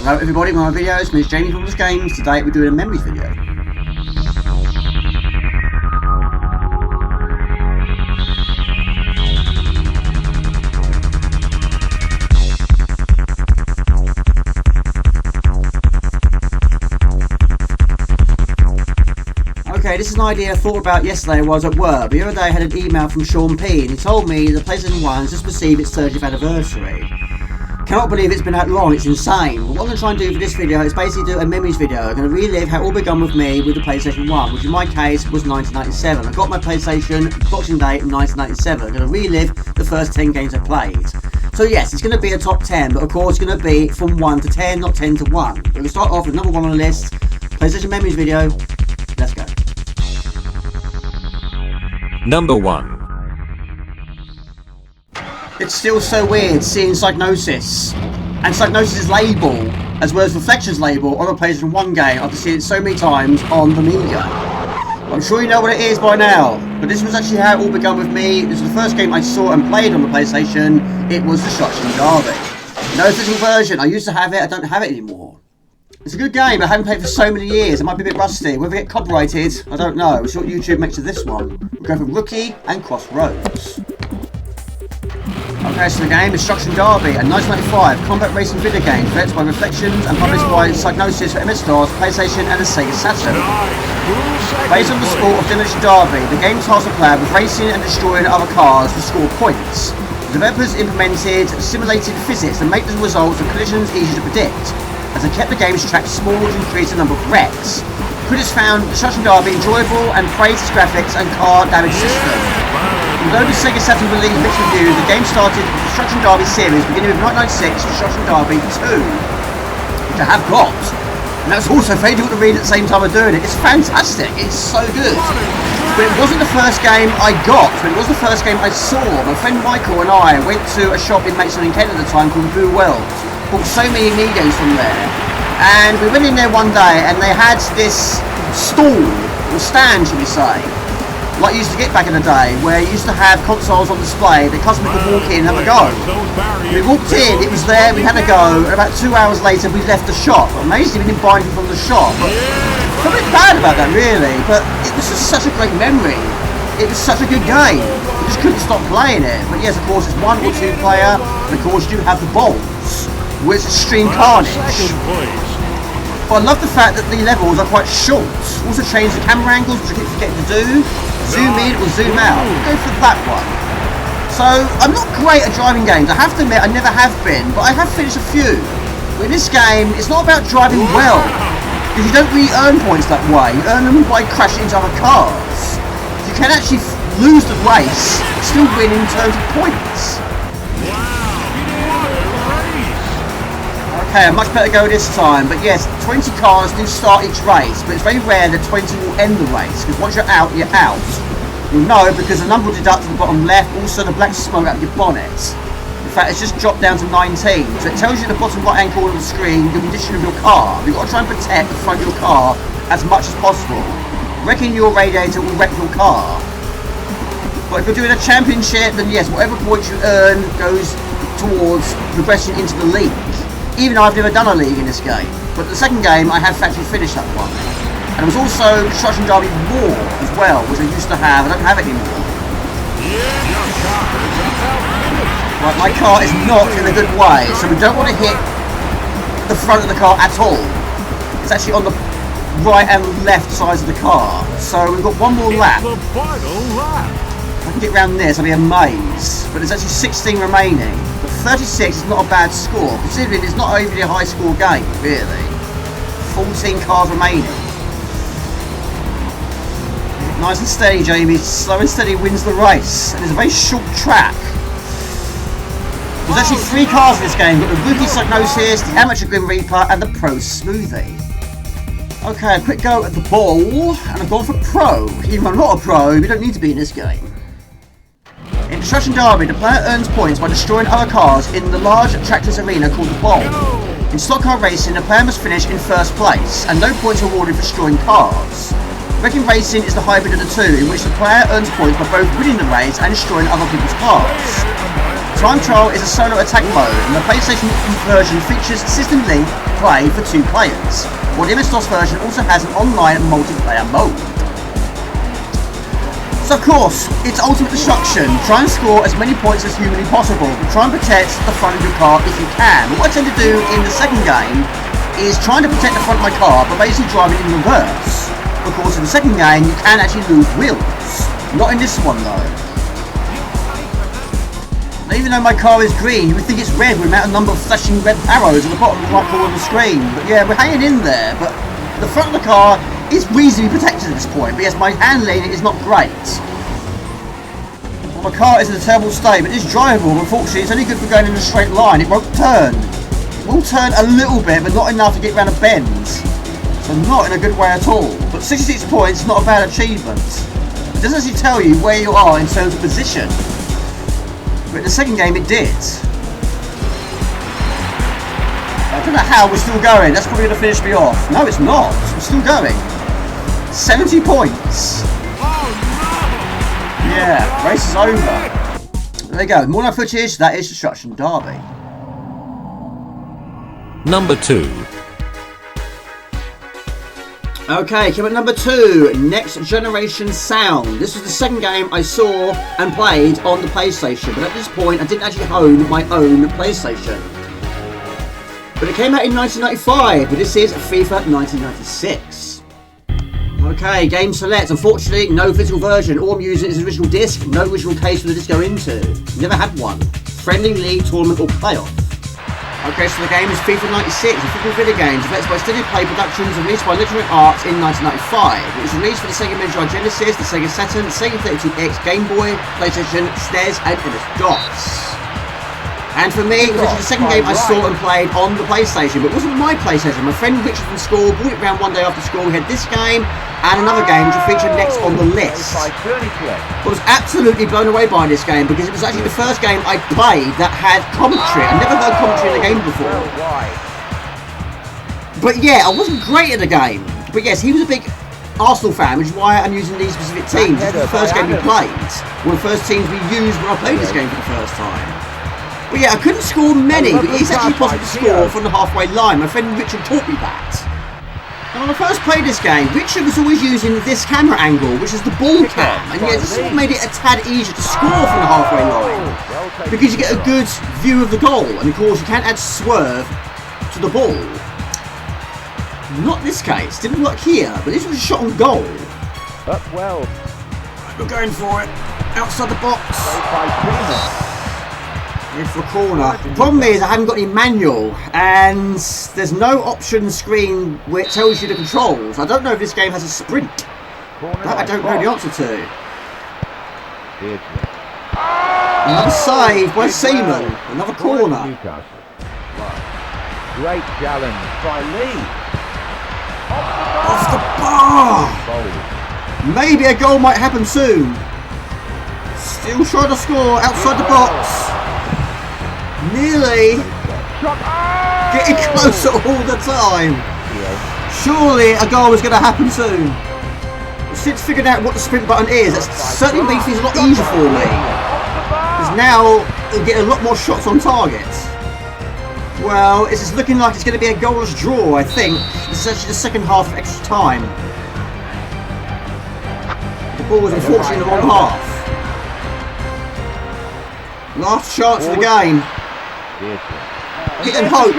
Hello everybody, my videos, MJG from Games. Today we're doing a memories video. Okay, this is an idea I thought about yesterday while I was at work. The other day I had an email from Sean P and he told me the PlayStation 1 has just received its 30th anniversary. Cannot believe it's been that long, it's insane. But what I'm going to try and do for this video is basically do a memories video. I'm going to relive how it all begun with me with the PlayStation 1, which in my case was 1997. I got my PlayStation Boxing Day in 1997. I'm going to relive the first 10 games I played. So yes, it's going to be a top 10, but of course it's going to be from 1 to 10, not 10 to 1. We'll start off with number 1 on the list, PlayStation memories video. Let's go. Number 1. It's still so weird seeing Psygnosis and Psygnosis' label as well as Reflection's label on a PlayStation 1 game. I've seen it so many times on the media. I'm sure you know what it is by now, but this was actually how it all began with me. This was the first game I saw and played on the PlayStation. It was Destruction Derby. No physical version. I used to have it, I don't have it anymore. It's a good game, but I haven't played it for so many years. It might be a bit rusty. Whether it get copyrighted, I don't know. We'll see what YouTube makes of this one. We'll go for Rookie and Crossroads. Okay, so the game, Destruction Derby, a 1995 combat racing video game developed by Reflections and published by Psygnosis for MS-DOS, PlayStation and the Sega Saturn. Based on the sport of Demolition Derby, the game tasks the player with racing and destroying other cars to score points. The developers implemented simulated physics to make the results of collisions easy to predict, as they kept the game's track small to increase the number of wrecks. Critics found Destruction Derby enjoyable and praised its graphics and car damage system. Although the Sega Saturn released mixed reviews, the game started the Destruction Derby series beginning with 1996 Destruction Derby 2, which I have got. And that's also very difficult to read at the same time of doing it. It's fantastic, it's so good. But it wasn't the first game I got, but it was the first game I saw. My friend Michael and I went to a shop in Maidstone in Kent at the time called Blue World. Bought so many Amigos from there. And we went in there one day and they had this stall, or stand should we say, like you used to get back in the day, where you used to have consoles on display that customers could walk in and have a go. We walked in, it was there, we had a go, and about 2 hours later we left the shop. Amazingly, we didn't buy anything from the shop. But I feel a bit bad about that really, but it was just such a great memory. It was such a good game. We just couldn't stop playing it. But yes, of course, it's 1 or 2 player, and of course you do have the bolts, with extreme carnage. But I love the fact that the levels are quite short. Also change the camera angles, which I keep forgetting to do. Zoom in or zoom out. I'll go for that one. So, I'm not great at driving games. I have to admit, I never have been, but I have finished a few. But in this game, it's not about driving well, because you don't really earn points that way. You earn them by crashing into other cars. You can actually lose the race, still win in terms of points. Okay, a much better go this time, but yes, 20 cars do start each race, but it's very rare that 20 will end the race, because once you're out, you're out. You'll know because the number will deduct to the bottom left, also the black smoke out of your bonnet. In fact, it's just dropped down to 19, so it tells you at the bottom right hand corner of the screen the condition of your car. You've got to try and protect the front of your car as much as possible. Wrecking your radiator will wreck your car. But if you're doing a championship, then yes, whatever points you earn goes towards progressing into the league. Even though I've never done a league in this game. But the second game, I have actually finished that one. And it was also Destruction Derby War as well, which I used to have. I don't have it anymore. Right, my car is not in a good way, so we don't want to hit the front of the car at all. It's actually on the right and left sides of the car. So we've got one more lap. If I can get around this, I'll be amazed. But there's actually 16 remaining. 36 is not a bad score, considering it's not overly a high score game, really. 14 cars remaining. Nice and steady, Jamie. Slow and steady wins the race. And it's a very short track. There's actually 3 cars in this game. We've got the Rookie Psygnosis, the Amateur Grim Reaper, and the Pro Smoothie. Okay, a quick go at the ball, and I've gone for Pro. Even though I'm not a pro, we don't need to be in this game. In Destruction Derby, the player earns points by destroying other cars in the large tractors arena called the Bowl. In slot car racing, the player must finish in first place, and no points are awarded for destroying cars. Wrecking racing is the hybrid of the two, in which the player earns points by both winning the race and destroying other people's cars. Time Trial is a solo attack mode, and the PlayStation version features System Link play for 2 players, while the MS-DOS version also has an online multiplayer mode. So of course, it's ultimate destruction. Try and score as many points as humanly possible. Try and protect the front of your car if you can. But what I tend to do in the second game is trying to protect the front of my car, but basically driving in reverse. Of course, in the second game, you can actually lose wheels. Not in this one though. Now, even though my car is green, you would think it's red with the amount of number of flashing red arrows at the bottom right corner of the screen. But yeah, we're hanging in there. But the front of the car is reasonably protected at this point. But yes, my handling is not great. Well, my car is in a terrible state, but it's drivable. Unfortunately, it's only good for going in a straight line. It won't turn. It will turn a little bit, but not enough to get around a bend. So not in a good way at all. But 66 points is not a bad achievement. It doesn't actually tell you where you are in terms of position. But in the second game it did. I don't know how we're still going. That's probably going to finish me off. No, it's not. We're still going. 70 points. Yeah, race is over. There you go. More footage. That is Destruction Derby. Number 2. Okay, coming at number 2, Next Generation Sound. This was the second game I saw and played on the PlayStation, but at this point I didn't actually own my own PlayStation. But it came out in 1995, but this is FIFA 1996. Okay, game select. Unfortunately, no physical version. All I'm using is the original disc, no original case for the disc to go into. Never had one. Friendly league, tournament or playoff. Okay, so the game is FIFA 96, a football video game developed by Steady Play Productions and released by Electronic Arts in 1995. It was released for the Sega Mega Drive Genesis, the Sega Saturn, the Sega 32X, Game Boy, PlayStation, SNES and MS-DOS. And for me, it was actually the second game I saw and played on the PlayStation, but it wasn't my PlayStation. My friend Richard from school brought it around one day after school. We had this game and another game which will feature next on the list. I was absolutely blown away by this game because it was actually the first game I played that had commentary. I'd never heard commentary in a game before. But yeah, I wasn't great at the game. But yes, he was a big Arsenal fan, which is why I'm using these specific teams. This was the first game we played. One of the first teams we used when I played this game for the first time. But yeah, I couldn't score many, but it's actually possible to score from the halfway line. My friend Richard taught me that. And when I first played this game, Richard was always using this camera angle, which is the ball cam. And yeah, this sort of made it a tad easier to score from the halfway line. Because you get a good view of the goal. And of course, you can add swerve to the ball. Not this case. Didn't work here, but this was a shot on goal. Up well. We're going for it. Outside the box. In for a corner. The problem is I haven't got any manual and there's no option screen where it tells you the controls. I don't know if this game has a sprint. That I don't know the answer to. Another save by Seaman. Another corner. Great challenge by Lee. Off the bar. Maybe a goal might happen soon. Still trying to score outside the box. Nearly getting closer all the time. Surely a goal is going to happen soon. Since figured out what the sprint button is, that's certainly made things a lot easier for me. Because now you'll get a lot more shots on target. Well, it's looking like it's going to be a goalless draw, I think. This is actually the second half of extra time. The ball was unfortunately in the wrong half. Last chance of the game. Hit and hope.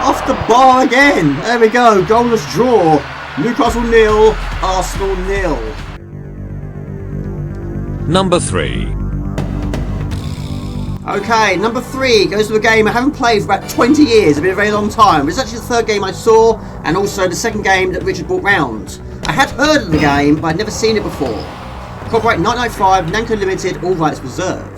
Off the bar again. There we go. Goalless draw. Newcastle 0, Arsenal 0. Number 3. Okay, number 3 goes to a game I haven't played for about 20 years. It's been a very long time. It's actually the third game I saw and also the second game that Richard brought round. I had heard of the game, but I'd never seen it before. Copyright 1995, Namco Limited, all rights reserved.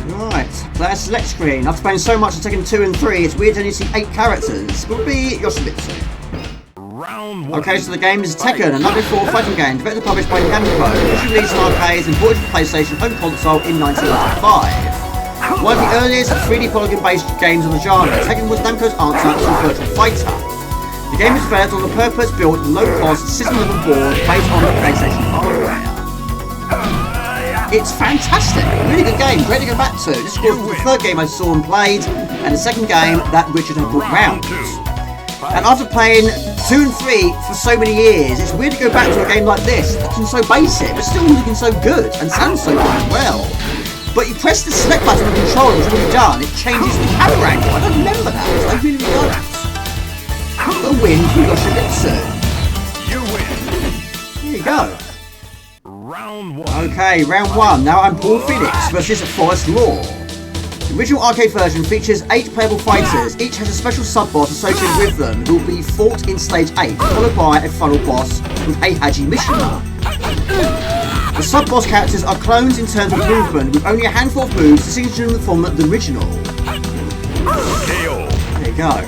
Right, player select screen. After playing so much on Tekken 2 and 3, it's weird to only see 8 characters. Will be Yoshimitsu. Okay, so the game is Tekken, a 1994 fighting game, developed and published by Namco, which was released in arcades and ported to PlayStation home console in 1995. One of the earliest 3D polygon-based games on the genre, Tekken was Namco's answer to Virtual Fighter. The game is developed on a purpose-built, low-cost, system-level board based on the PlayStation hardware. It's fantastic. Really good game. Great to go back to. This was the third game I saw and played, and the second game that Richard had brought round. And after playing 2 and 3 for so many years, it's weird to go back to a game like this. It's so basic, but still looking so good and sounds so good as well. But you press the select button on the controller, which we've done, it changes the camera angle. I don't remember that. I really don't. The win for Yoshimitsu. You win. There you go. Round 1. Okay, round 1. Now I'm Paul Phoenix versus Forest Law. The original arcade version features 8 playable fighters. Each has a special sub-boss associated with them who will be fought in stage 8, followed by a final boss with a Haji mission. The sub-boss characters are clones in terms of movement, with only a handful of moves distinguishing them from the original. KO. There you go.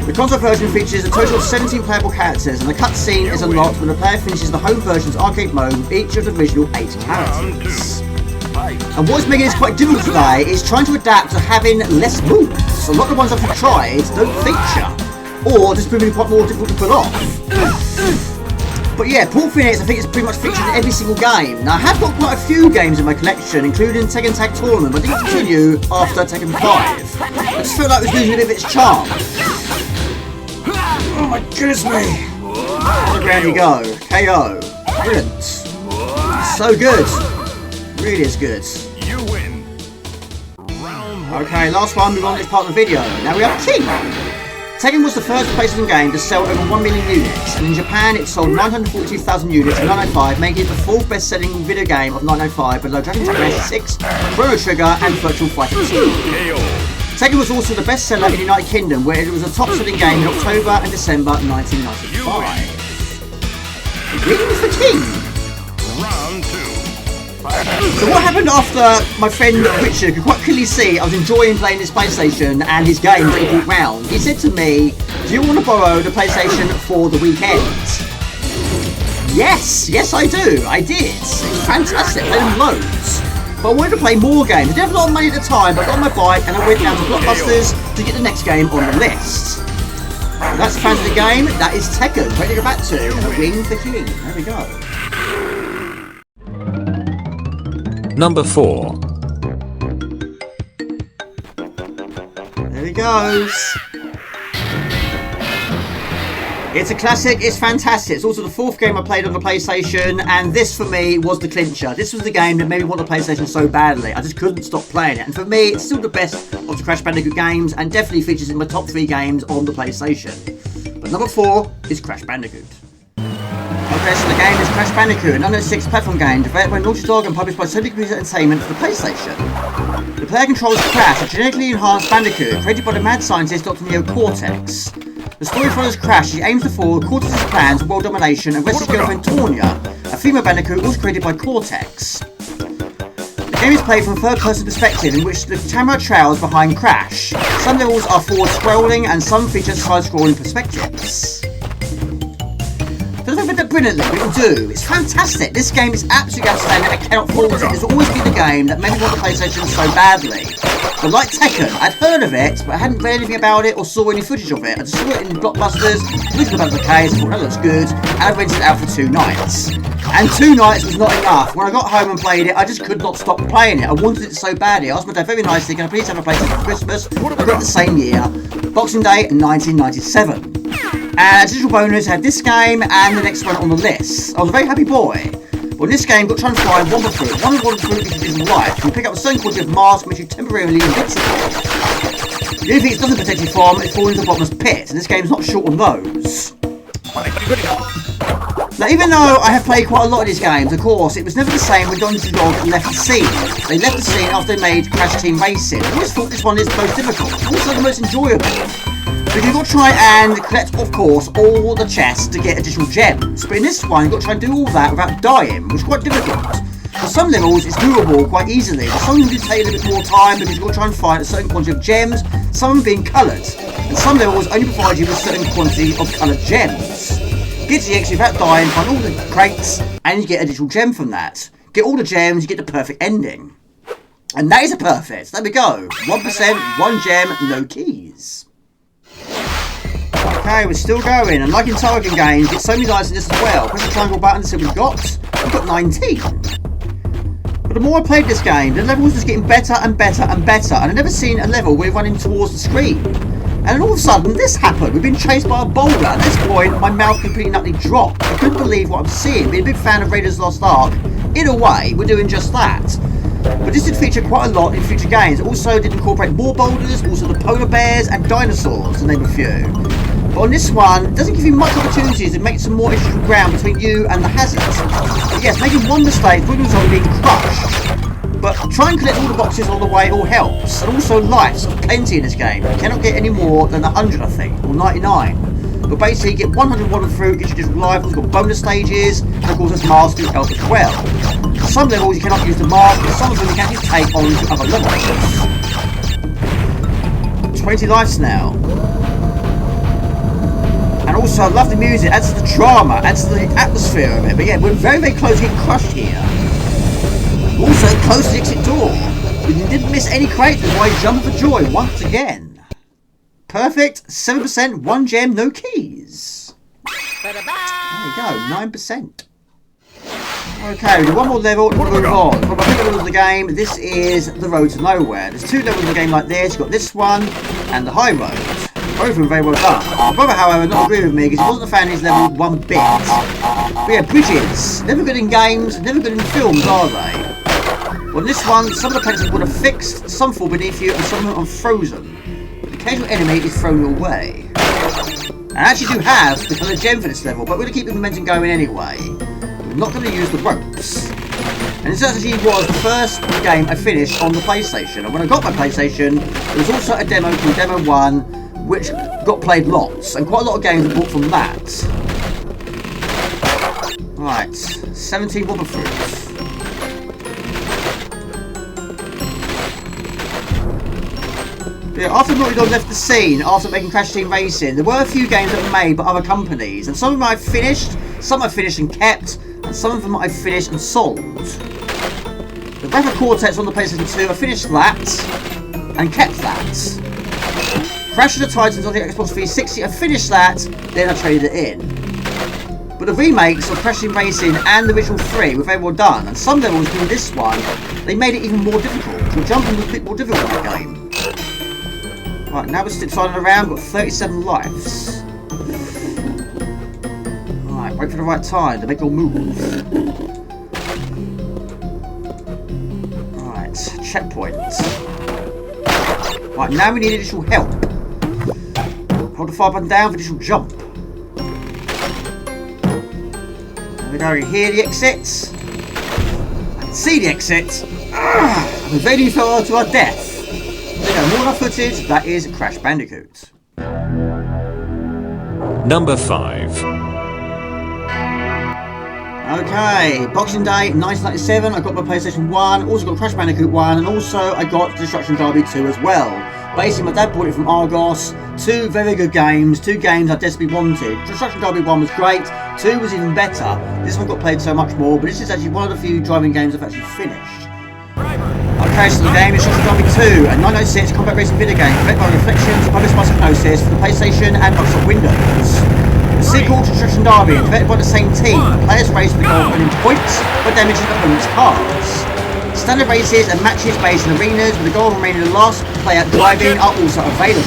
The console version features a total of 17 playable characters, and the cutscene is unlocked when the player finishes the home version's arcade mode with each of the original 8 characters. And what's making this quite difficult today is trying to adapt to having less moves. A lot of the ones I've tried don't feature, or just proving quite more difficult to pull off. But yeah, Paul Phoenix I think is pretty much featured in every single game. Now I have got quite a few games in my collection, including Tekken Tag Tournament, but I didn't continue after Tekken 5. I just felt like it was losing a bit of its charm. Oh my goodness me! There you go, KO. Brilliant. So good. Really is good. You win. Round 1. Okay, last one, move on to this part of the video. Now we have King. Tekken was the first PlayStation game to sell over 1 million units, and in Japan it sold 942,000 units in 1995, making it the 4th best-selling video game of 1995 below Dragon Quest 6, Chrono Trigger and Virtual Fighter 2. KO. Tekken was also the best-seller in the United Kingdom, where it was a top-selling game in October and December 1995. Reading for King. Round 2. So what happened after my friend Richard could quite clearly see I was enjoying playing this PlayStation and his games that he brought round. He said to me, do you want to borrow the PlayStation for the weekend? Yes I do. I did. It's fantastic. I played them loads. But I wanted to play more games. I didn't have a lot of money at the time, but I got on my bike and I went down to Blockbusters to get the next game on the list. And that's the fans of the game. That is Tekken. Ready to go back to a win for King. There we go. Number 4. There he goes. It's a classic, it's fantastic. It's also the 4th game I played on the PlayStation, and this for me was the clincher. This was the game that made me want the PlayStation so badly. I just couldn't stop playing it. And for me, it's still the best of the Crash Bandicoot games, and definitely features in my top 3 games on the PlayStation. But number 4 is Crash Bandicoot. Okay, so the game is Crash Bandicoot, an 1996 platform game developed by Naughty Dog and published by Sony Computer Entertainment for the PlayStation. The player controls Crash, a genetically enhanced Bandicoot created by the mad scientist Dr. Neo Cortex. The story follows Crash as he aims to foil Cortex's plans for world domination and rescue his girlfriend Tonya, a female Bandicoot also created by Cortex. The game is played from a third-person perspective in which the camera trails behind Crash. Some levels are forward-scrolling and some feature side-scrolling perspectives. Doesn't fit that brilliantly, but it'll do. It's fantastic. This game is absolutely outstanding. I cannot fault it. This will always be the game that made me want the PlayStation so badly. But like Tekken, I'd heard of it, but I hadn't read anything about it or saw any footage of it. I just saw it in Blockbusters, looked about the case, thought that looks good, and I rented it out for 2 nights. And 2 nights was not enough. When I got home and played it, I just could not stop playing it. I wanted it so badly. I asked my dad very nicely, can I please have a PlayStation for Christmas? I got it the same year, Boxing Day 1997. And as a digital bonus, I had this game and the next one on the list. I was a very happy boy. Well, in this game, you've got to try and find Womba Fruit. One of the Womba Fruit is digital life. You pick up a certain quantity of mask, which you temporarily invincible. The only thing it doesn't protect you from is falling into the bottomless pit, and this game's not short on those. Now, even though I have played quite a lot of these games, of course, it was never the same when Naughty Dog left the scene. They left the scene after they made Crash Team Racing. I always thought this one is the most difficult, also the most enjoyable. But you've got to try and collect, of course, all the chests to get additional gems. But in this one, you've got to try and do all that without dying, which is quite difficult. For some levels, it's doable quite easily. But some do take a little bit more time because you've got to try and find a certain quantity of gems, some of them being coloured. And some levels only provide you with a certain quantity of coloured gems. Get to the exit without dying, find all the crates, and you get additional gem from that. Get all the gems, you get the perfect ending. And that is a perfect. There we go. 1%, 1 gem, no keys. Okay, we're still going, and like in Target games, get so many dice in this as well. Press the triangle button to see what we've got. We've got 19. But the more I played this game, the level was just getting better and better and better, and I've never seen a level where we're running towards the screen. And then all of a sudden, this happened. We've been chased by a boulder. At this point, my mouth completely nutty dropped. I couldn't believe what I'm seeing. Being a big fan of Raiders Lost Ark, in a way, we're doing just that. But this did feature quite a lot in future games. It also did incorporate more boulders, also the polar bears and dinosaurs, to name a few. But on this one, it doesn't give you much opportunities to make some more interesting ground between you and the hazards. But yes, making one mistake will result in being crushed. But try and collect all the boxes on the way, all helps. And also lives, plenty in this game. You cannot get any more than 100, I think, or 99. But basically, you get 101 through, gets you just relive, it's got bonus stages, and of course there's masks to help as well. For some levels you cannot use the mask, but some of them you can actually take on to other levels. 20 lives now. And also, I love the music, adds to the drama, adds to the atmosphere of it. But yeah, we're very, very close to getting crushed here. Also, close to the exit door. We didn't miss any craters, why jump for joy once again. Perfect, 7%, 1 gem, no keys. There you go, 9%. Okay, we do one more level to move on. For my favorite level of the game, this is the road to nowhere. There's 2 levels in the game like this. You've got this one and the high road. Both of them very well done. My brother, however, not agree with me because he wasn't a fan of his level one bit. But yeah, bridges. Never good in games, never good in films, are they? Well, this one, some of the places would have fixed, some fall beneath you, and some of them are frozen. But the occasional enemy is thrown your way. And I actually do have the kind of gem for this level, but we're going to keep the momentum going anyway. We're not going to use the ropes. And this actually was the first game I finished on the PlayStation. And when I got my PlayStation, there was also a demo called Demo 1, which got played lots, and quite a lot of games were bought from that. Right, 17 wobber fruits. Yeah, after Naughty Dog left the scene, after making Crash Team Racing, there were a few games that were made by other companies, and some of them I've finished, some I've finished and kept, and some of them I've finished and sold. The Breath of Cortex on the PlayStation 2, I finished that, and kept that. Crash of the Titans on the Xbox 360, I finished that, then I traded it in. But the remakes of Crash Team Racing and the original 3 were very well done, and some levels in this one, they made it even more difficult. The jumping was a bit more difficult in the game. Right, now we're sliding around, we've got 37 lives. Right, wait for the right time to make your move. Right, checkpoint. Right, now we need additional help. Hold the fire button down for additional jump. There we go, you hear the exits. I can see the exits. I'm evading fell to our death. There you go, more footage, that is Crash Bandicoot. Number 5. Okay, Boxing Day 1997, I got my PlayStation 1, also got Crash Bandicoot 1, and also I got Destruction Derby 2 as well. Basically, my dad bought it from Argos. 2 very good games, 2 games I desperately wanted. Destruction Derby 1 was great, 2 was even better. This one got played so much more, but this is actually one of the few driving games I've actually finished. Okay, so the game is Destruction Derby 2, a 1996 combat racing video game, developed by Reflections, published by Psygnosis for the PlayStation and Microsoft Windows. The sequel to Destruction Derby, developed by the same team, players race for the goal of winning points by damaging opponents' cars. Standard races and matches based in arenas with the goal of remaining the last player driving are also available.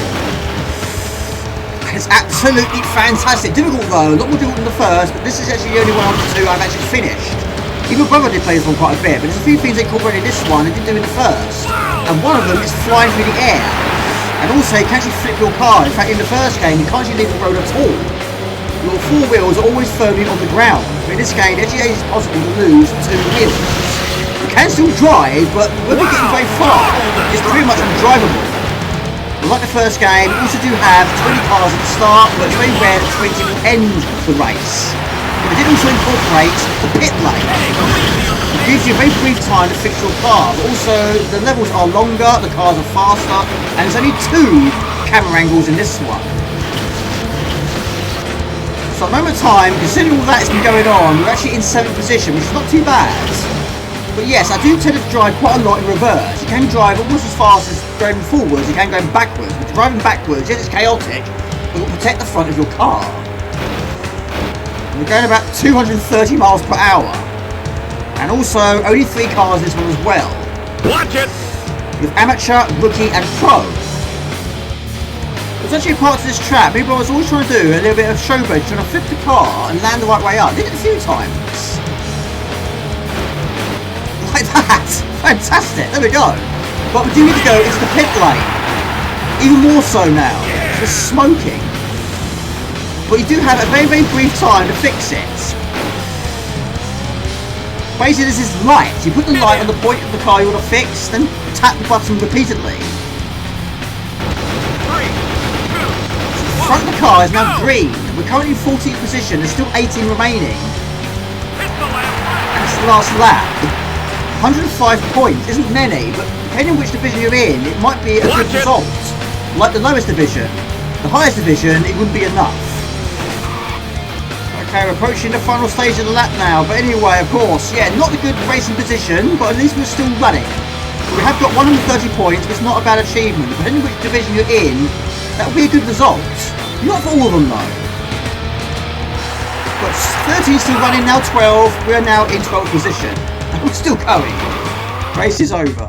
It's absolutely fantastic. Difficult though, a lot more difficult than the first, but this is actually the only one of the 2 I've actually finished. Even brother did play this one quite a bit, but there's a few things they incorporated in this one and didn't do in the first. And one of them is flying through the air. And also you can actually flip your car. In fact, in the first game you can't actually leave the road at all. Your 4 wheels are always firmly on the ground. But in this game, it actually is possible to lose 2 wheels. You can still drive, but when we're getting very far, it's pretty much undrivable. Like the first game, you also do have 20 cars at the start, but it's very rare that 20 will end the race. But they did also incorporate the pit lane. It gives you a very brief time to fix your car, but also the levels are longer, the cars are faster, and there's only 2 camera angles in this one. So at the moment of time, considering all that has been going on, we're actually in 7th position, which is not too bad. But yes, I do tend to drive quite a lot in reverse. You can drive almost as fast as going forwards, you can go backwards. But driving backwards, yes, it's chaotic, but it will protect the front of your car. And we're going about 230 miles per hour. And also, only 3 cars in this one as well. Watch it! With amateur, rookie, and pro. There's actually parts of this track. People I was always trying to do a little bit of showboat, trying to flip the car and land the right way up. Did it a few times. Like that. Fantastic. There we go. But we do need to go into the pit lane. Even more so now. It's smoking. But you do have a very, very brief time to fix it. Basically, this is light. You put the light on the point of the car you want to fix, then tap the button repeatedly. The front of the car is now green. We're currently in 14th position. There's still 18 remaining. And it's the last lap. 105 points isn't many, but depending on which division you're in, it might be a good result. Like the lowest division. The highest division, it wouldn't be enough. Okay, we're approaching the final stage of the lap now, but anyway, of course, yeah, not a good racing position, but at least we're still running. We have got 130 points, but it's not a bad achievement. Depending on which division you're in, that would be a good result. Not for all of them, though. But 13 still running, now 12. We're now in 12th position. And we're still going. Race is over.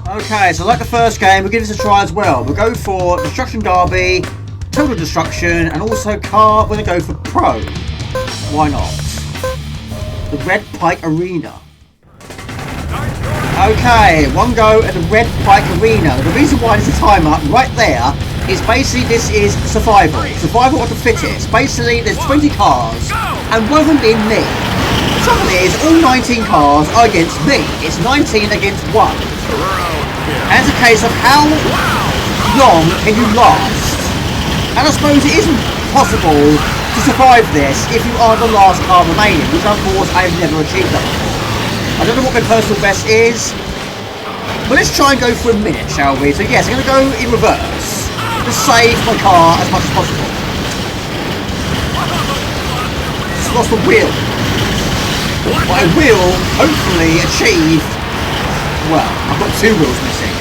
Okay, so like the first game, we'll give this a try as well. We'll go for Destruction Derby, Total Destruction, and also car, we're going to go for Pro. Why not? The Red Pike Arena. Okay, one go at the Red Pike Arena. The reason why there's a timer right there is basically this is survival. Survival of the fittest. Basically, there's 20 cars, and one of them being me. The trouble is, all 19 cars are against me. It's 19 against 1. And it's a case of how long can you last? And I suppose it isn't possible to survive this if you are the last car remaining, which of course I have never achieved that before. I don't know what my personal best is, but let's try and go for a minute, shall we? So yes, I'm going to go in reverse to save my car as much as possible. Just lost the wheel. But I will hopefully achieve. Well, I've got 2 wheels missing.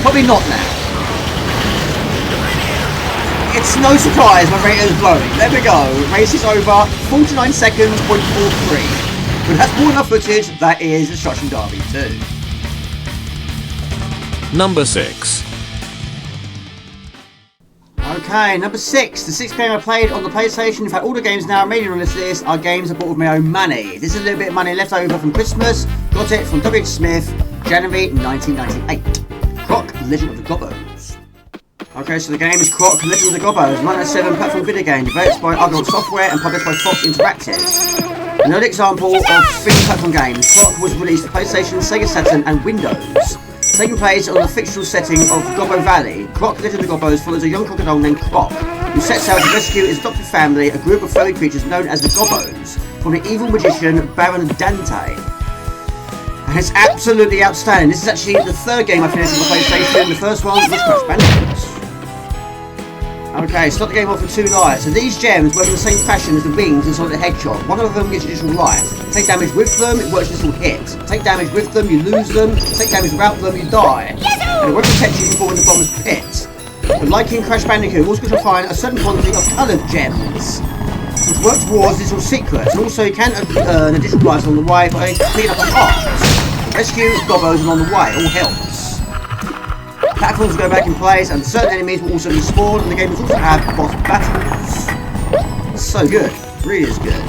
Probably not now. It's no surprise my rate is blowing. There we go. Race is over. 49 seconds, 0.43. But that's more enough footage. That is Destruction Derby 2. Number 6. Okay, number 6. The 6th game I played on the PlayStation. In fact, all the games now remaining on this list are games I bought with my own money. This is a little bit of money left over from Christmas. Got it from W.H. Smith, January 1998. Croc, Legend of the Gobbos. Okay, so the game is Croc, Legend of the Gobbos, 1997 platform video game, developed by Argonaut Software and published by Fox Interactive. Another example of 3D platform games, Croc was released for PlayStation, Sega Saturn and Windows. Taking place on a fictional setting of Gobbo Valley, Croc, Legend of the Gobbos follows a young crocodile named Croc, who sets out to rescue his adopted family, a group of furry creatures known as the Gobbos, from the evil magician Baron Dante. And it's absolutely outstanding. This is actually the 3rd game I finished on the PlayStation. The first one was Crash Bandicoot. Okay, start the game off with 2 lives. So these gems work in the same fashion as the rings inside the hedgehog. One of them gives you additional life. Take damage with them, it works as a little hit. Take damage with them, you lose them. Take damage without them, you die. And it won't protect you from falling in the bottomless pit. But like in Crash Bandicoot, you're also going to find a certain quantity of coloured gems, which work towards additional secrets. And also you can earn additional lives along the way by picking up a heart. Rescue Gobbos along the way, all helps. Platforms will go back in place, and certain enemies will also be spawned, and the game will also have boss battles. It's so good, really is good.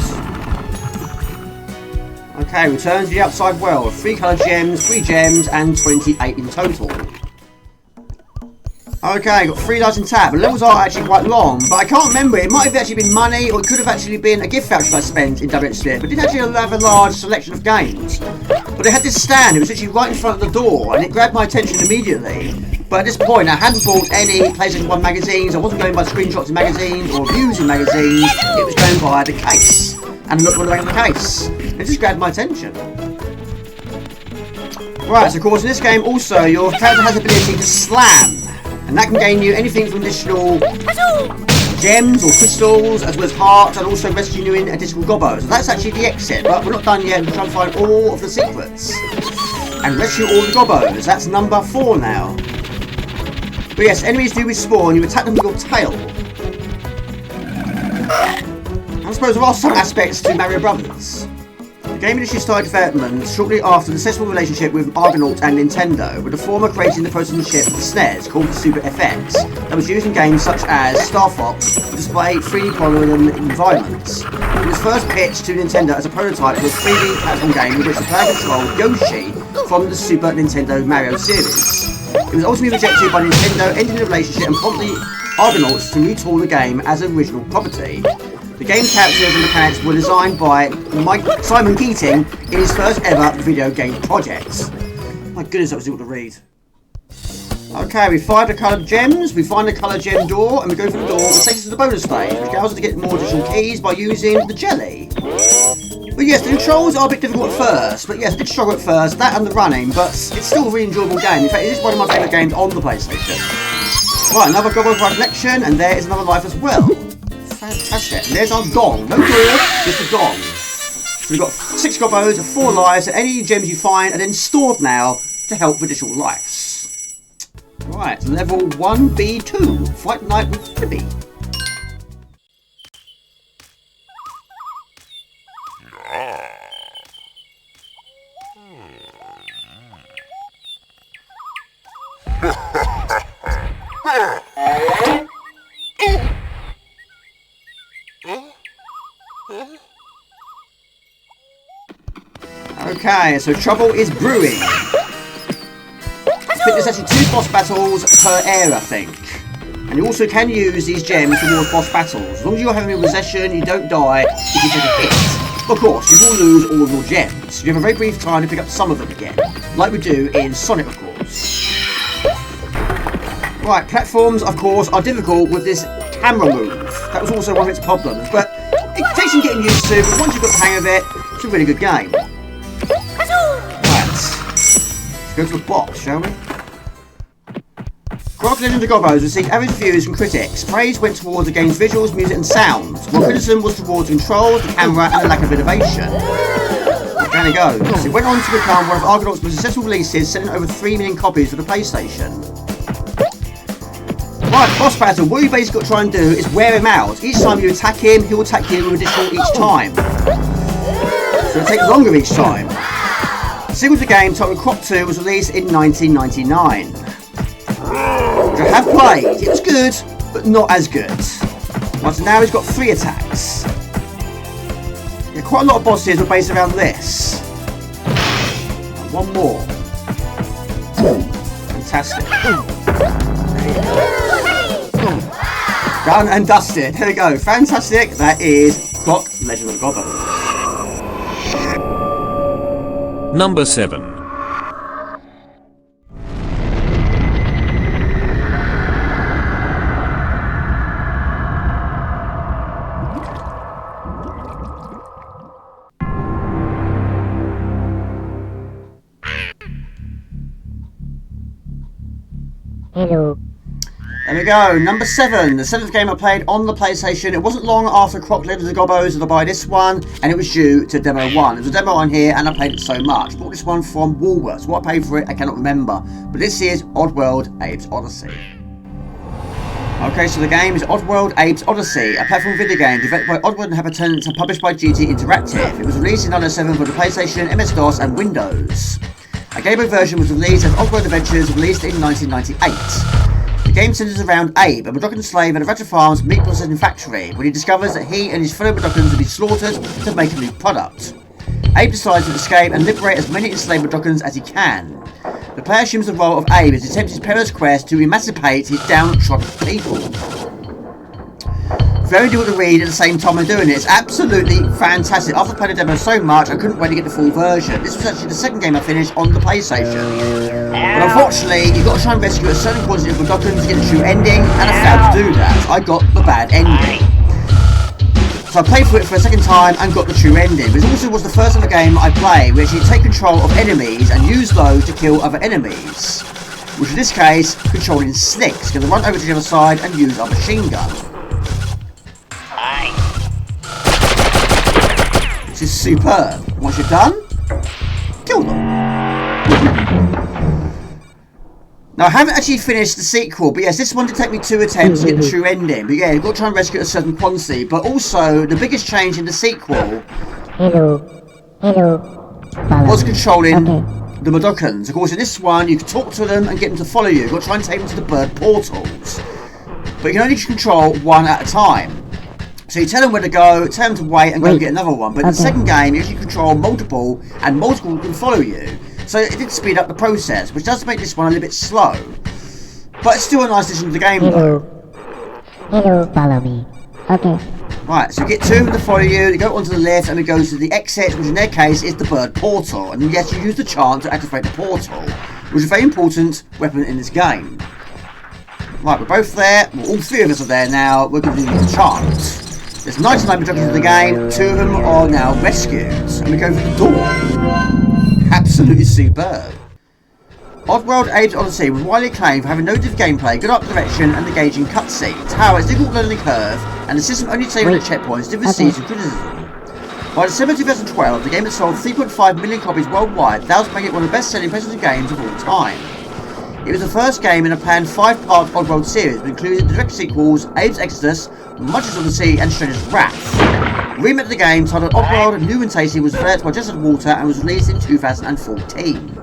Okay, return to the outside world. 3 coloured gems, 3 gems, and 28 in total. Okay, got 3 lives in tap. The levels are actually quite long, but I can't remember. It might have actually been money, or it could have actually been a gift voucher I spent in WH Smith. But it didn't actually have a large selection of games. But it had this stand. It was actually right in front of the door, and it grabbed my attention immediately. But at this point, I hadn't bought any PlayStation 1 magazines. I wasn't going by screenshots in magazines or reviews in magazines. It was going by the case, and looked all around the case. It just grabbed my attention. Right, so of course in this game also your character has the ability to slam. And that can gain you anything from additional gems or crystals, as well as hearts, and also rescue you in additional gobbos. So that's actually the exit, but we're not done yet. We're trying to find all of the secrets and rescue all the gobbos. That's number 4 now. But yes, enemies do respawn. You attack them with your tail. I suppose there are some aspects to Mario Brothers. The game initially started development shortly after the successful relationship with Argonaut and Nintendo, with the former creating the prototype for the SNES called the Super FX that was used in games such as Star Fox to display 3D polygon environments. It was first pitched to Nintendo as a prototype for a 3D platform game in which the player controlled Yoshi from the Super Nintendo Mario series. It was ultimately rejected by Nintendo, ending the relationship and promptly Argonauts to retool the game as original property. The game's characters and mechanics were designed by Simon Keating in his first ever video game project. My goodness, that was difficult to read. Okay, we find the coloured gems, we find the coloured gem door, and we go for the door, which takes us to the bonus stage, which allows us to get more additional keys by using the jelly. But yes, the controls are a bit difficult at first, but yes, I did struggle at first, that and the running, but it's still a really enjoyable game. In fact, it is one of my favourite games on the PlayStation. Right, another gobbo for our collection, and there is another life as well. Fantastic. And there's our gong. No door, just a gong. So we've got 6 gobbos, 4 lives, and any gems you find are then stored now to help with additional lives. Right, level 1B2. Fight Night with Phoebe. Okay, so trouble is brewing. I think there's actually 2 boss battles per area, I think. And you also can use these gems towards boss battles. As long as you have them in possession, you don't die if you take a hit. Of course, you will lose all of your gems. You have a very brief time to pick up some of them again, like we do in Sonic, of course. Right, platforms, of course, are difficult with this camera move. That was also one of its problems, but it takes some getting used to, but once you've got the hang of it, it's a really good game. Let's go to the box, shall we? Croc Legend of Gobbos received average reviews from critics. Praise went towards the game's visuals, music and sounds, while criticism was towards the controls, the camera and the lack of innovation. There it goes. It went on to become one of Argonaut's most successful releases, selling over 3 million copies for the PlayStation. Right, boss battle. What you basically got to try and do is wear him out. Each time you attack him, he will attack you with additional each time. So it takes longer each time. The sequel to the game, titled Croc 2, was released in 1999. Which I have played. It was good, but not as good. Right, so now he's got 3 attacks. Yeah, quite a lot of bosses are based around this. One more. Fantastic. Done and dusted. Here we go. Fantastic. That is Croc Legend of Gobbo. Number 7. Hello. There we go, number 7, the 7th game I played on the PlayStation. It wasn't long after Croc Legend of the Gobbos that I buy this one, and it was due to Demo 1. There's a demo on here, and I played it so much. I bought this one from Woolworths. What I paid for it, I cannot remember. But this is Oddworld Abe's Odyssey. Okay, so the game is Oddworld Abe's Odyssey, a platform video game developed by Oddworld Inhabitants and published by GT Interactive. It was released in 1997 for the PlayStation, MS-DOS, and Windows. A Game Boy version was released as Oddworld Adventures, released in 1998. The game centers around Abe, a Mudokon slave at a Ratchet Farms meat processing factory, when he discovers that he and his fellow Mudokons will be slaughtered to make a new product. Abe decides to escape and liberate as many enslaved Mudokons as he can. The player assumes the role of Abe as he attempts his perilous quest to emancipate his downtrodden people. Very difficult to read at the same time I'm doing it. It's absolutely fantastic. After playing the demo so much, I couldn't wait to get the full version. This was actually the 2nd game I finished on the PlayStation. But unfortunately, you've got to try and rescue a certain quantity of Mudokons to get the true ending, and I failed to do that. I got the bad ending. So I played for it for a 2nd time and got the true ending. But it also was the first ever game I played where you take control of enemies and use those to kill other enemies. Which in this case, controlling Snicks, going to run over to the other side and use our machine gun. This is superb. Once you're done, kill them. Now, I haven't actually finished the sequel, but yes, this one did take me 2 attempts to get the true ending. But yeah, you've got to try and rescue a certain quantity. But also, the biggest change in the sequel Hello. Hello. was controlling the Mudokons. Of course, in this one, you can talk to them and get them to follow you. You've got to try and take them to the bird portals. But you can only control one at a time. So you tell them where to go, tell them to wait and go get another one. But in the second game, you actually control multiple, and multiple can follow you. So it did speed up the process, which does make this one a little bit slow. But it's still a nice addition to the game, though. Hello, follow me. Okay. Right, so you get two of them to follow you, you go onto the left, and it goes to the exit, which in their case is the bird portal. And yes, you use the charm to activate the portal, which is a very important weapon in this game. Right, we're both there. Well, all three of us are there now. We're going to use the chant. There's 99 productions of the game, 2 of them are now rescued, and we go for the door. Absolutely superb. Oddworld Abe's Odyssey was widely acclaimed for having no diff gameplay, good art direction, and engaging cutscenes. However, it's a difficult learning curve, and the system only saving at checkpoints did receive some criticism. By December 2012, the game had sold 3.5 million copies worldwide, thus making it one of the best-selling PlayStation games of all time. It was the first game in a planned 5-part Oddworld series, which included the direct sequels Abe's Exodus, Much's Odyssey, and Stranger's Wrath. The remake of the game, titled Oddworld New and Tasty, was developed by Just Add Water and was released in 2014.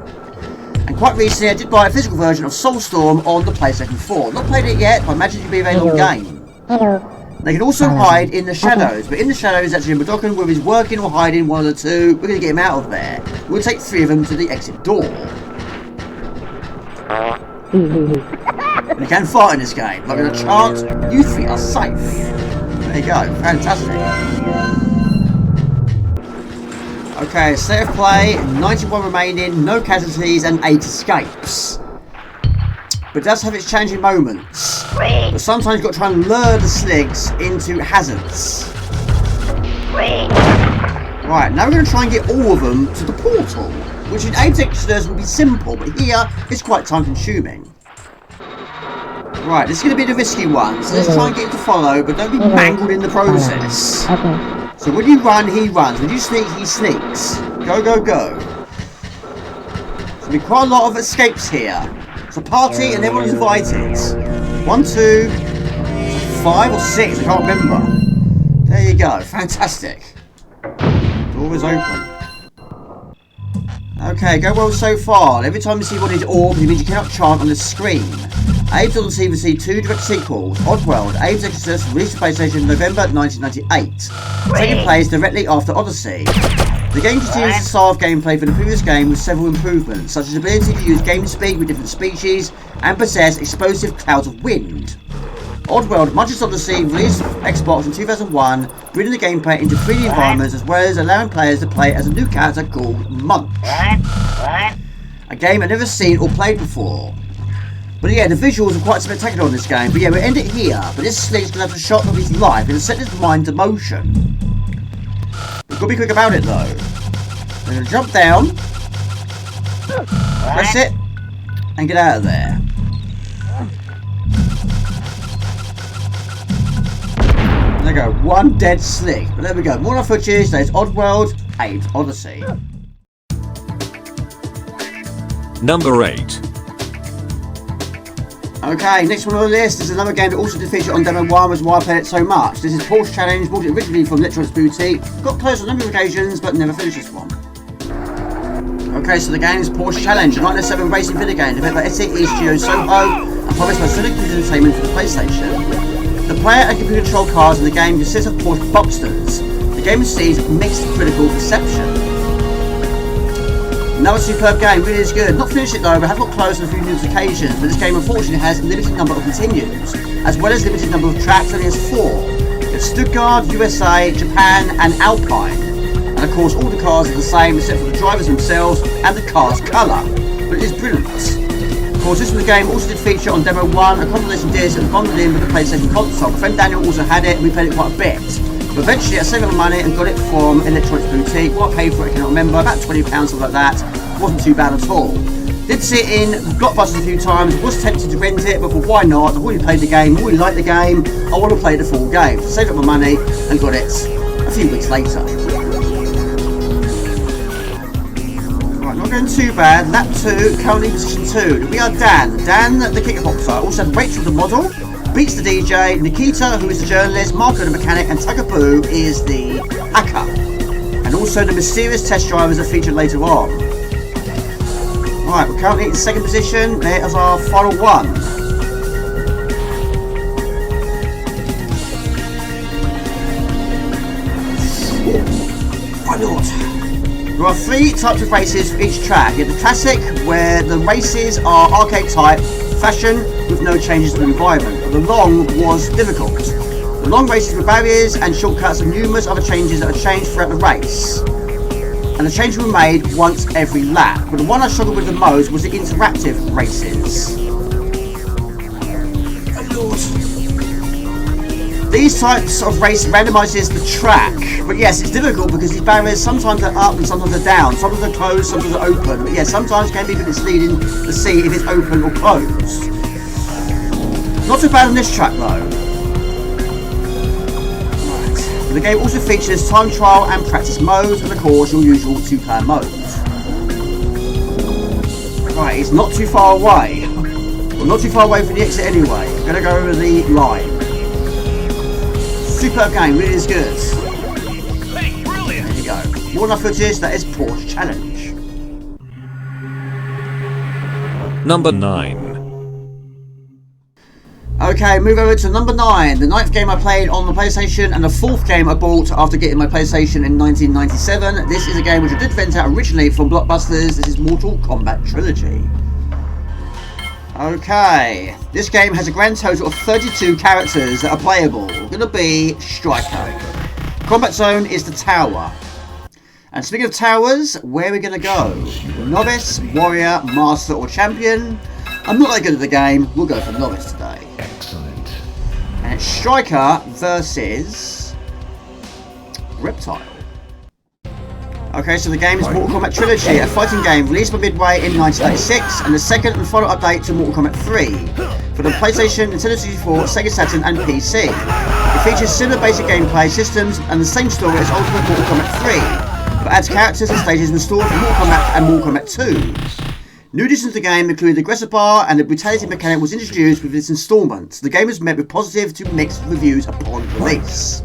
And quite recently, I did buy a physical version of Soulstorm on the PlayStation 4. Not played it yet, but I imagine it will be a very long game. They can also hide in the shadows, but in the shadows, actually, in Mudokon, whether he's working or hiding, one of the two, we're going to get him out of there. We'll take 3 of them to the exit door. And you can fart in this game, like in a chant, you 3 are safe. There you go, fantastic. Okay, state of play, 91 remaining, no casualties and 8 escapes. But it does have its challenging moments. But sometimes you've got to try and lure the sligs into hazards. Right, now we're going to try and get all of them to the portal, which in Abe's Exodus would be simple, but here it's quite time consuming. Right, this is going to be the risky one, so let's try and get him to follow, but don't be mangled in the process. So when you run, he runs. When you sneak, he sneaks. Go, go, go. There'll be quite a lot of escapes here. It's a party and everyone's invited. 1, 2, 5 or 6, I can't remember. There you go, fantastic. Door is open. Okay, go well so far. Every time you see one of these orbs, it means you cannot chant on the screen. Abe's Odyssey received 2 direct sequels. Oddworld, Abe's Exodus, released to PlayStation November 1998. Taking place directly after Odyssey. The game continues the style of gameplay from the previous game with several improvements, such as the ability to use game speak with different species and possess explosive clouds of wind. Oddworld, Much's Odyssey, released for Xbox in 2001, bringing the gameplay into 3D environments as well as allowing players to play as a new character called Munch. A game I've never seen or played before. But yeah, the visuals are quite spectacular on this game. But yeah, we'll end it here. But this slig's going to have a shot of his life and set his mind to motion. We've got to be quick about it though. We're going to jump down, press it, and get out of there. There we go, 1 dead slig. But there we go, more on footage. There's Oddworld, Abe's Odyssey. Number 8. Okay, next one on the list is another game that also did feature on Demo 1, was why I played it so much. This is Porsche Challenge, bought it originally from Electronics Boutique. Got close on a number of occasions, but never finished this one. Okay, so the game is Porsche Challenge, a 1997 racing video game developed by SAE Studio Soho and published by Sonic Entertainment for the PlayStation. The player and computer control cars in the game consist of Porsche Boxsters. The game receives mixed critical reception. Another superb game, really is good. Not finished it though, but I have got close on a few numerous occasions. But this game unfortunately has a limited number of continues, as well as limited number of tracks, only has 4. It's Stuttgart, USA, Japan and Alpine. And of course all the cars are the same except for the drivers themselves and the car's colour. But it is brilliant. Of course this was the game also did feature on Demo 1, a compilation disc that was bundled in with the PlayStation console. My friend Daniel also had it and we played it quite a bit. But eventually I saved up money and got it from Electronics Boutique. What I paid for it I cannot remember, about £20, something like that. It wasn't too bad at all. Did see it in Blockbusters a few times, was tempted to rent it, but thought why not? I've already played the game, I already liked the game, I want to play the full game. So saved up my money and got it a few weeks later. Right, not going too bad. Lap 2, currently position 2. We are Dan. Dan the kickboxer, also Rachel the model, Beats the DJ, Nikita who is the journalist, Marco the mechanic, and Takaboo is the hacker. and also the mysterious test drivers that featured later on. Right, we're currently in second position. There's our final one. Why not? There are 3 types of races for each track. You have the classic, where the races are arcade type, fashion with no changes to the environment. But the long was difficult. The long races were barriers and shortcuts and numerous other changes that are changed throughout the race. And the changes were made once every lap. But the one I struggled with the most was the interactive races. Oh Lord. These types of race randomizes the track. But yes, it's difficult because these barriers sometimes are up and sometimes are down. Sometimes they're closed, sometimes they're open. But yes, sometimes can be a bit misleading to see if it's open or closed. Not too bad on this track though. Right. The game also features time trial and practice modes, and of course your usual 2-player mode. Right, it's not too far away. Well, not too far away from the exit anyway. I'm gonna go over the line. Superb game, really is good. Hey, brilliant! There you go. More enough footage, that is Porsche Challenge. Number 9. Okay, move over to number 9. The 9th game I played on the PlayStation and the 4th game I bought after getting my PlayStation in 1997. This is a game which I did rent out originally from Blockbusters. This is Mortal Kombat Trilogy. Okay, this game has a grand total of 32 characters that are playable. Gonna be Striker. Combat zone is the tower. And speaking of towers, where are we gonna go? Novice, warrior, master or champion? I'm not that good at the game, we'll go for novice today. Excellent. And it's Striker versus Reptile. Okay, so the game is Mortal Kombat Trilogy, a fighting game released by Midway in 1996, and the second and final update to Mortal Kombat 3 for the PlayStation, Nintendo 64, Sega Saturn and PC. It features similar basic gameplay systems and the same story as Ultimate Mortal Kombat 3, but adds characters and stages restored from Mortal Kombat and Mortal Kombat 2. New additions to the game include the aggressor bar, and the brutality mechanic was introduced with this installment. The game was met with positive to mixed reviews upon release.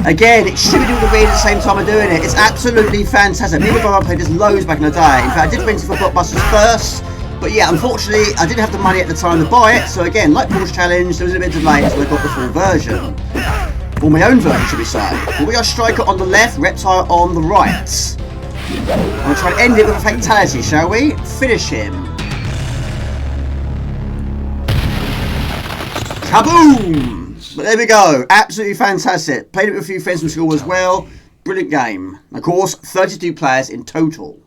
Again, it should be doing the read at the same time I'm doing it. It's absolutely fantastic. Me and my brother played this loads back in the day. In fact, I did rent it for Blockbusters first, but yeah, unfortunately, I didn't have the money at the time to buy it. So again, like Porsche Challenge, there was a bit of delay until I got the full version. Or my own version, should we say. But we are Striker on the left, Reptile on the right. I'm going to try and end it with a fatality, shall we? Finish him. Kaboom! But there we go. Absolutely fantastic. Played it with a few friends from school as well. Brilliant game. Of course, 32 players in total.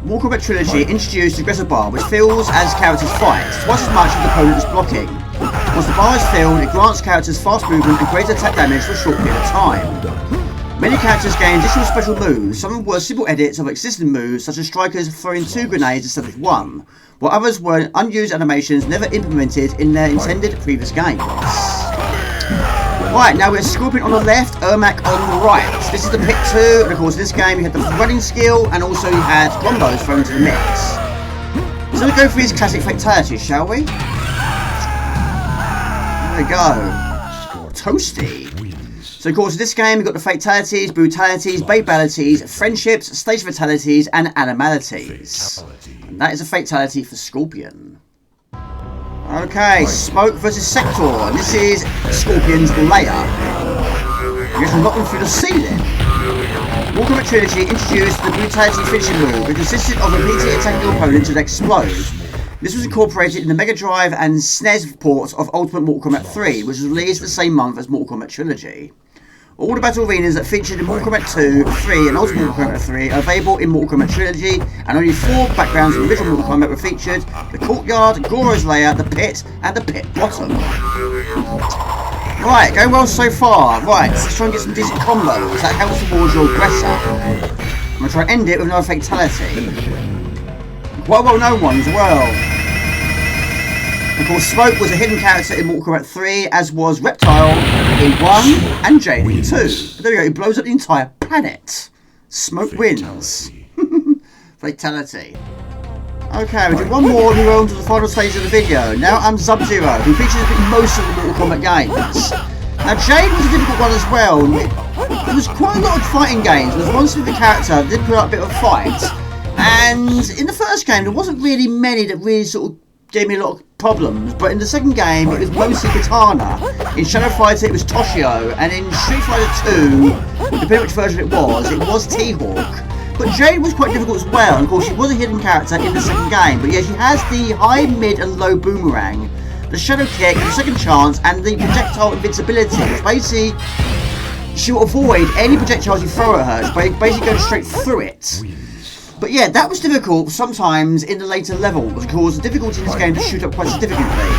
Mortal Kombat Trilogy introduced the aggressor bar, which fills as characters fight, twice as much as the opponent is blocking. Once the bar is filled, it grants characters fast movement and greater attack damage for a short period of time. Many characters gain additional special moves. Some were simple edits of existing moves, such as Strikers throwing 2 grenades instead of 1, while others were unused animations never implemented in their intended previous games. Right, now we're Scorpion on the left, Ermac on the right. This is the Pit 2, and of course in this game you had the running skill, and also you had combos thrown into the mix. So we'll go for his classic fatalities, shall we? There we go. Toasty. So of course in this game we've got the fatalities, brutalities, babalities, friendships, stage fatalities and animalities. And that is a fatality for Scorpion. Okay, Smoke versus Sector, and this is Scorpion's lair. You can knock them through the ceiling. Mortal Kombat Trilogy introduced the brutality finishing move, which consisted of repeatedly attacking your opponent to explode. This was incorporated in the Mega Drive and SNES ports of Ultimate Mortal Kombat 3, which was released the same month as Mortal Kombat Trilogy. All the battle arenas that featured in Mortal Kombat 2, 3 and Ultimate Mortal Kombat 3 are available in Mortal Kombat Trilogy, and only 4 backgrounds in the original Mortal Kombat were featured: the Courtyard, Goro's lair, the Pit and the Pit Bottom. Right, going well so far. Right, let's try and get some decent combos. That helps towards your aggressor. I'm going to try and end it with another fatality. Quite a well-known one as well. Of course, Smoke was a hidden character in Mortal Kombat 3, as was Reptile in 1 and Jade in 2. But there we go, he blows up the entire planet. Smoke wins. Fatality. Okay, we do one more and we go on to the final stage of the video. Now I'm Sub-Zero, who features in most of the Mortal Kombat games. Now Jade was a difficult one as well. There was quite a lot of fighting games. There was one specific character that did put up a bit of a fight. And in the first game, there wasn't really many that really sort of gave me a lot of problems. But in the second game, it was mostly Katana. In Shadow Fighter, it was Toshio. And in Street Fighter 2, depending on which version it was T-Hawk. But Jade was quite difficult as well. And of course, she was a hidden character in the second game. But yeah, she has the high, mid, and low boomerang, the shadow kick, the second chance, and the projectile invincibility. It's basically, she'll avoid any projectiles you throw at her. It's basically going straight through it. But yeah, that was difficult sometimes in the later levels, because the difficulty in this game to shoot up quite significantly.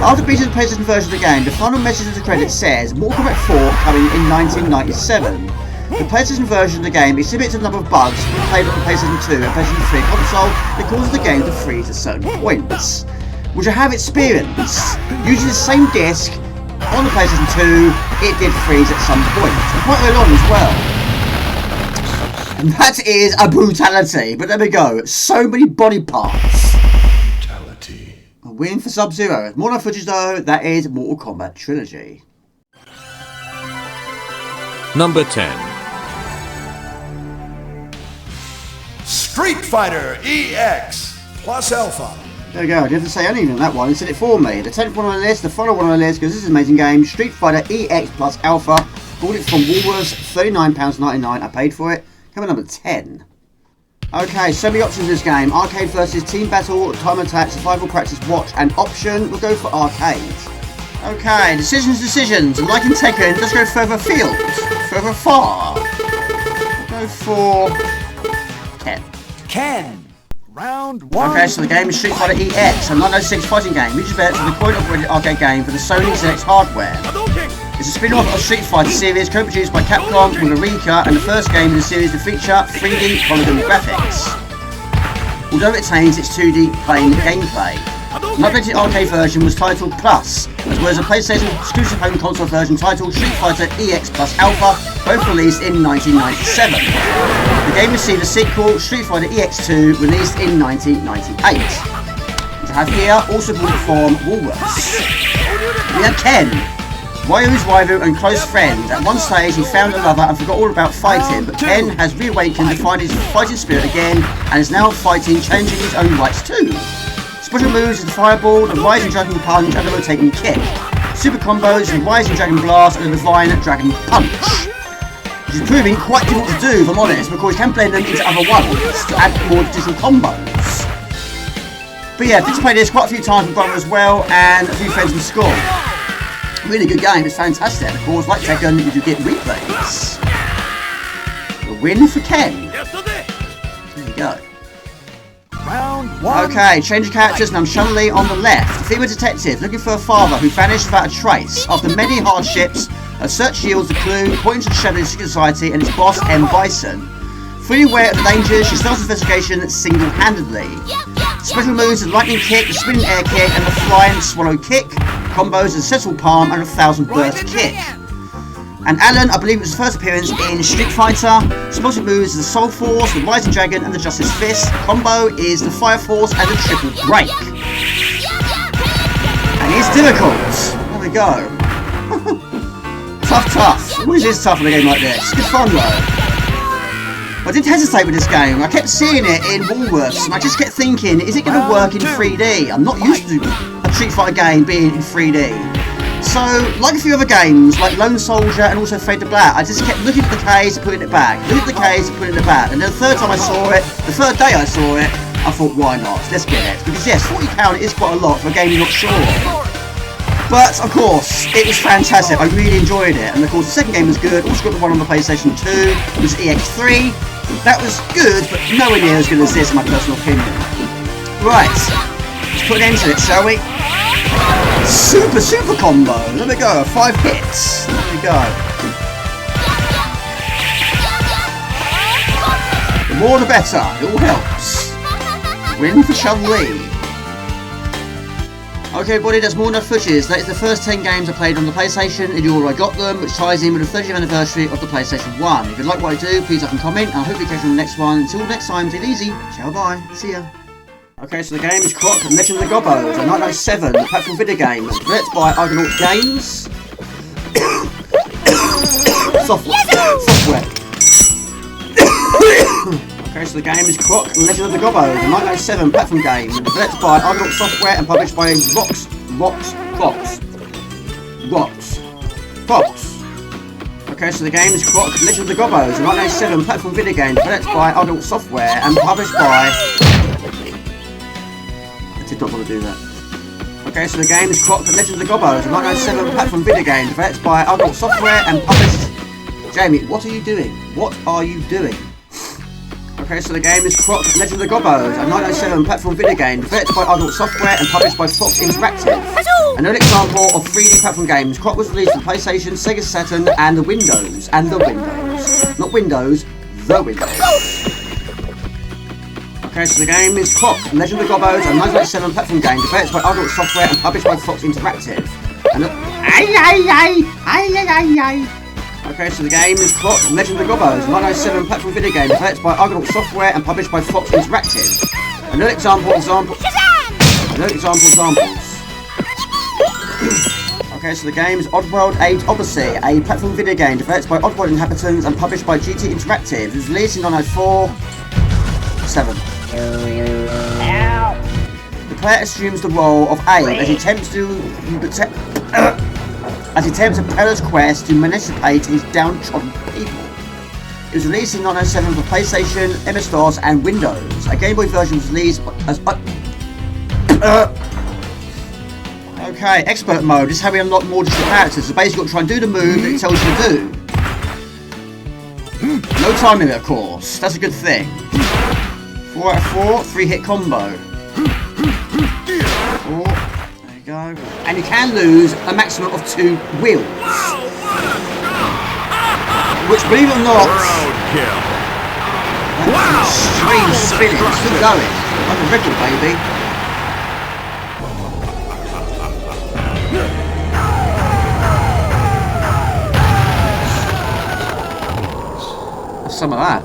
After beating the PlayStation version of the game, the final message of the credits says Mortal Kombat 4 coming in 1997. The PlayStation version of the game exhibits a number of bugs played on the PlayStation 2 and PlayStation 3 console that causes the game to freeze at certain points, which I have experienced. Using the same disc on the PlayStation 2, it did freeze at some point, and quite early on as well. And that is a brutality, but there we go. So many body parts. Brutality. A win for Sub-Zero. More no footage though, that is Mortal Kombat Trilogy. Number 10. Street Fighter EX plus Alpha. There we go, I didn't have to say anything on that one, it said it for me. The 10th one on the list, the final one on the list, because this is an amazing game, Street Fighter EX plus Alpha. Bought it from Woolworths, £39.99, I paid for it. Coming number 10. Okay, so many options in this game. Arcade versus Team Battle, Time Attack, Survival Practice, Watch, and Option. We'll go for Arcade. Okay, decisions. And like in Tekken, let's go further afield. Further far. We'll go for Ken. Round 1. Okay, so the game is Street Fighter EX, a 1996 fighting game, which is better than the coin-operated arcade game for the Sony ZX hardware. It's a spin-off of Street Fighter series, co-produced by Capcom with Eureka, and the first game in the series to feature 3D polygon graphics, although it retains its 2D plain gameplay. An updated arcade version was titled Plus, as well as a PlayStation exclusive home console version titled Street Fighter EX Plus Alpha, both released in 1997. The game received a sequel, Street Fighter EX2, released in 1998. Which I have here, also bought from Woolworths. We have Ken, Ryu's rival and close friend. At one stage he found a lover and forgot all about fighting, but Ken has reawakened to find his fighting spirit again and is now fighting, changing his own rights too. Special moves is the Fireball, the Rising Dragon Punch and the Rotating Kick. Super combos the Rising Dragon Blast and the Divine Dragon Punch. Which is proving quite difficult to do, if I'm honest, because you can blend them into other ones to add more additional combos. But yeah, I've been to play this quite a few times with brother as well, and a few friends from school. Really good game, it's fantastic. Of course, like Tekken, you do get replays. The win for Ken. There you go. Round 1. Okay, change of characters, and I'm Chun-Li on the left. A female detective looking for a father who vanished without a trace. After many hardships, her search yields a clue pointing to the shadow of secret society and its boss, M. Bison. Fully aware of the dangers, she starts the investigation single-handedly. Special moves are the lightning kick, the spinning air kick, and the flying swallow kick. Combos are the settle palm and a 1000 burst kick. And Alan, I believe it was his first appearance in Street Fighter. Explosive moves are the Soul Force, the Rising Dragon, and the Justice Fist. Combo is the Fire Force and the Triple Break. And it's difficult. There we go. Tough. It always is tough in a game like this. Good fun though. I did hesitate with this game. I kept seeing it in Woolworths, and I just kept thinking, is it going to work in 3D? I'm not used to a Street Fighter game being in 3D. So, like a few other games, like Lone Soldier and also Fade to Black, I just kept looking at the case and putting it back. Looking at the case and putting it back. And then the third time I saw it, the third day I saw it, I thought, why not? Let's get it. Because yes, £40 is quite a lot for a game you're not sure of. But, of course, it was fantastic. I really enjoyed it. And, of course, the second game was good. Also got the one on the PlayStation 2, which was EX3. That was good, but nowhere near as good as this, in my personal opinion. Right. Let's put an end to it, shall we? Super combo. There we go. 5 hits. There we go. The more the better. It all helps. Win for Chun-Li. Okay everybody, that's more than enough footage. That is the first 10 games I played on the PlayStation in the order I got them, which ties in with the 30th anniversary of the PlayStation 1. If you like what I do, please like and comment, and I hope you catch you on the next one. Until next time, take it easy. Ciao, bye. See ya. Okay, so the game is Croc and Legend of the Gobbos, a 1997 platform video game, developed by Argonaut Games. Software. Okay, so the game is Croc, Legend of the Gobbo, the 1997 platform game, developed by Outtakes Software and published by Fox. Okay, so the game is Croc, Legend of the Gobbo, the 1997 platform video game, developed by Outtakes Software and published by... I did not want to do that. Okay, so the game is Croc, Legend of the Gobbo, the 1997 platform video game, developed by Outtakes Software and published... Jamie, what are you doing? What are you doing? Okay, so the game is Croc, Legend of the Gobbo, a 1997 platform video game developed by Outtakes Software and published by Fox Interactive. Another example of 3D platform games, Croc was released on PlayStation, Sega Saturn, and the Windows. Not Windows, the Windows. Okay, so the game is Croc, Legend of the Gobbo, a 1997 platform game developed by Outtakes Software and published by Fox Interactive. Okay, so the game is Croc, Legend of the Gobbo, a 1997 platform video game developed by Outtakes Software and published by Fox Interactive. Another examples. Okay, so the game is Oddworld 8 Odyssey, a platform video game developed by Oddworld Inhabitants and published by GT Interactive. It was released in 1994-7. The player assumes the role of Abe as he attempts to Pella's quest to emancipate his downtrodden people. It was released in 1997 for PlayStation, MS-DOS, and Windows. A Game Boy version was released as... Okay, expert mode. This is how we unlock more digital characters. So basically, you've got to try and do the move that it tells you to do. No time limit, of course. That's a good thing. 4 out of 4, 3-hit combo. 4. There you go. And you can lose a maximum of 2 wheels. Which, believe it or not, that's strange spinning. It's still going. Like a record, baby. Some of that.